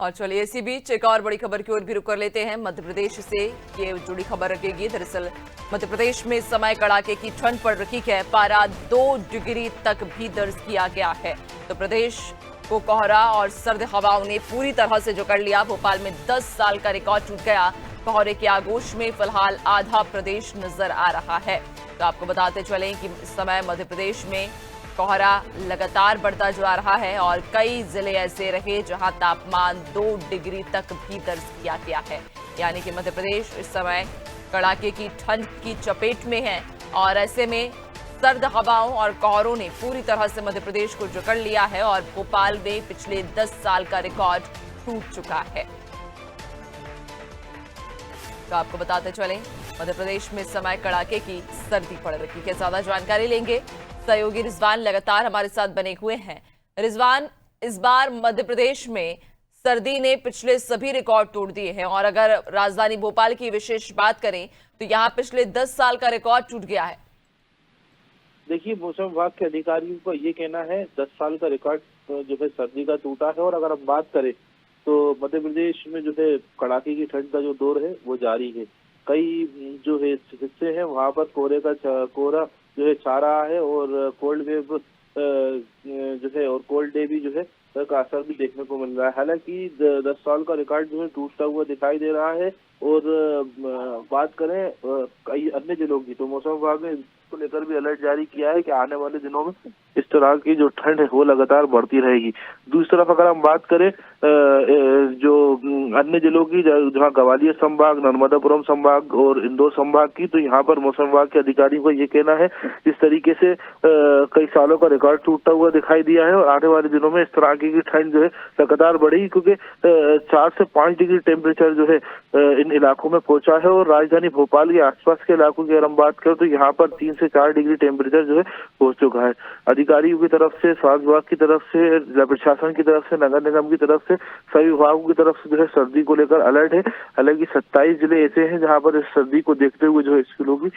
और चलिए इसी बीच एक और बड़ी खबर की ओर भी रुख कर लेते हैं। मध्य प्रदेश से ये जुड़ी खबर रखेगी। दरअसल मध्य प्रदेश में इस समय कड़ाके की ठंड पड़ रही है। पारा 2 डिग्री तक भी दर्ज किया गया है। तो प्रदेश को कोहरा और सर्द हवाओं ने पूरी तरह से जकड़ लिया। भोपाल में 10 साल का रिकॉर्ड टूट गया। कोहरे के आगोश में फिलहाल आधा प्रदेश नजर आ रहा है। तो आपको बताते चलें कि इस समय मध्य प्रदेश में कोहरा लगातार बढ़ता जा रहा है और कई जिले ऐसे रहे जहां तापमान 2 डिग्री तक भी दर्ज किया गया है। यानी कि मध्य प्रदेश इस समय कड़ाके की ठंड की चपेट में है और ऐसे में सर्द हवाओं और कोहरों ने पूरी तरह से मध्य प्रदेश को जकड़ लिया है और भोपाल में पिछले 10 साल का रिकॉर्ड टूट चुका है। तो आपको बताते चलें मध्य प्रदेश में इस समय कड़ाके की सर्दी पड़ रही है। ज्यादा जानकारी लेंगे, सहयोगी रिजवान लगातार हमारे साथ बने हुए हैं। रिजवान, इस बार मध्य प्रदेश में सर्दी ने पिछले सभी रिकॉर्ड तोड़ दिए हैं और अगर राजधानी भोपाल की विशेष बात करें तो यहां पिछले 10 साल का रिकॉर्ड टूट गया है। देखिए, मौसम विभाग के अधिकारियों का ये कहना है 10 साल का रिकॉर्ड जो है सर्दी का टूटा है। और अगर हम बात करें तो मध्य प्रदेश में जो है कड़ाके की ठंड का जो दौर है वो जारी है। कई जो है हिस्से हैं वहां पर कोहरा जो है छा रहा है और कोल्ड वेव जो है और कोल्ड डे भी जो है का असर भी देखने को मिल रहा है। हालांकि 10 साल का रिकॉर्ड जो है टूटता हुआ दिखाई दे रहा है। और बात करें कई अन्य जिलों की तो मौसम विभाग ने इसको लेकर भी अलर्ट जारी किया है कि आने वाले दिनों में इस तरह की जो ठंड है वो लगातार बढ़ती रहेगी। दूसरी तरफ अगर हम बात करें जो अन्य जिलों की, जहाँ ग्वालियर संभाग, नर्मदापुरम संभाग और इंदौर संभाग की, तो यहाँ पर मौसम विभाग के अधिकारियों का ये कहना है इस तरीके से कई सालों का रिकॉर्ड टूटता हुआ दिखाई दिया है और आने वाले दिनों में इस तरह की ठंड जो है लगातार बढ़ेगी, क्योंकि 4 से 5 डिग्री टेम्परेचर जो है इन इलाकों में पहुंचा है। और राजधानी भोपाल के आसपास के इलाकों की अगर हम बात करें तो यहाँ पर 3 से 4 डिग्री टेम्परेचर जो है पहुंच चुका है। अधिकारियों की तरफ से, स्वास्थ्य विभाग की तरफ से, जिला प्रशासन की तरफ से, नगर निगम की तरफ से, सभी विभागों की तरफ से जो है सर्दी को लेकर अलर्ट है। हालांकि 27 जिले ऐसे हैं जहाँ पर इस सर्दी को देखते हुए जो है स्कूलों की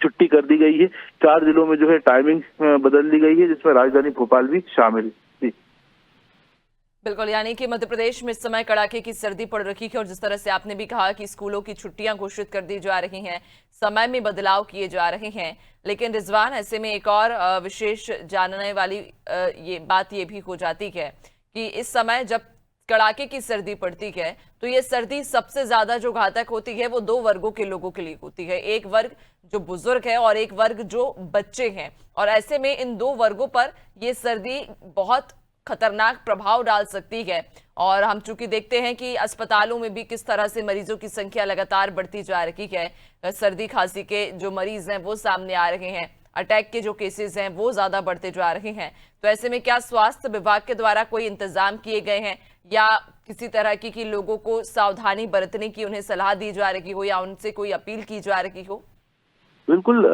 छुट्टी कर दी गई है। 4 जिलों में जो है टाइमिंग बदल दी गई है, जिसमें राजधानी भोपाल भी शामिल है। बिल्कुल, यानी कि मध्य प्रदेश में इस समय कड़ाके की सर्दी पड़ रही है और जिस तरह से आपने भी कहा कि स्कूलों की छुट्टियां घोषित कर दी जा रही हैं, समय में बदलाव किए जा रहे हैं। लेकिन रिजवान, ऐसे में एक और विशेष जानने वाली ये भी हो जाती है कि इस समय जब कड़ाके की सर्दी पड़ती है तो ये सर्दी सबसे ज्यादा जो घातक होती है वो 2 वर्गों के लोगों के लिए होती है। एक वर्ग जो बुजुर्ग है और एक वर्ग जो बच्चे हैं। और ऐसे में इन 2 वर्गों पर ये सर्दी बहुत खतरनाक प्रभाव डाल सकती है। और हम चूंकि देखते हैं कि अस्पतालों में भी किस तरह से मरीजों की संख्या लगातार बढ़ती जा रही है। सर्दी खांसी के जो मरीज हैं वो सामने आ रहे हैं, अटैक के जो केसेस हैं वो ज्यादा बढ़ते जा रहे हैं। तो ऐसे में क्या स्वास्थ्य विभाग के द्वारा कोई इंतजाम किए गए हैं या किसी तरह की कि लोगों को सावधानी बरतने की उन्हें सलाह दी जा रही हो या उनसे कोई अपील की जा रही हो? बिल्कुल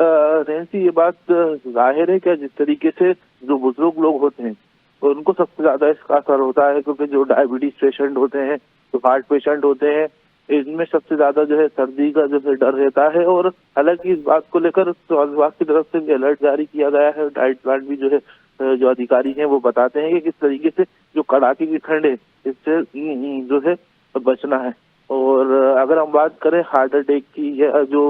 नैन्सी, ये बात जाहिर है कि जिस तरीके से जो बुजुर्ग लोग होते हैं तो उनको सबसे ज्यादा इसका असर होता है, क्योंकि जो डायबिटीज पेशेंट होते हैं, जो हार्ट पेशेंट होते हैं, इनमें सबसे ज्यादा जो है सर्दी का जो है डर रहता है। और हालांकि इस बात को लेकर स्वास्थ्य विभाग की तरफ से भी अलर्ट जारी किया गया है। डाइट प्लान भी जो है जो अधिकारी हैं वो बताते हैं कि किस तरीके से जो कड़ाके की ठंड है इससे जो है बचना है। और अगर हम बात करें हार्ट अटैक की या जो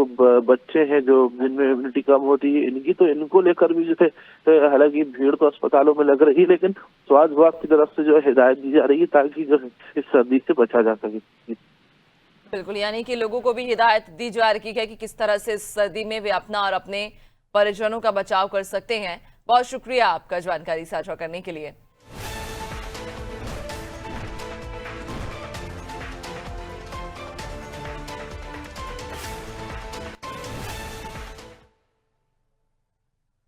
बच्चे हैं जो जिनमें इम्यूनिटी कम होती है इनकी, तो इनको लेकर भी जो है हालांकि भीड़ तो अस्पतालों में लग रही है, लेकिन स्वास्थ्य विभाग की तरफ से जो है हिदायत दी जा रही है ताकि जो है इस सर्दी से बचा जा सके। बिल्कुल, यानी कि लोगों को भी हिदायत दी जा रही है कि किस तरह से इस सर्दी में वे अपना और अपने परिजनों का बचाव कर सकते हैं। बहुत शुक्रिया आपका जानकारी साझा करने के लिए।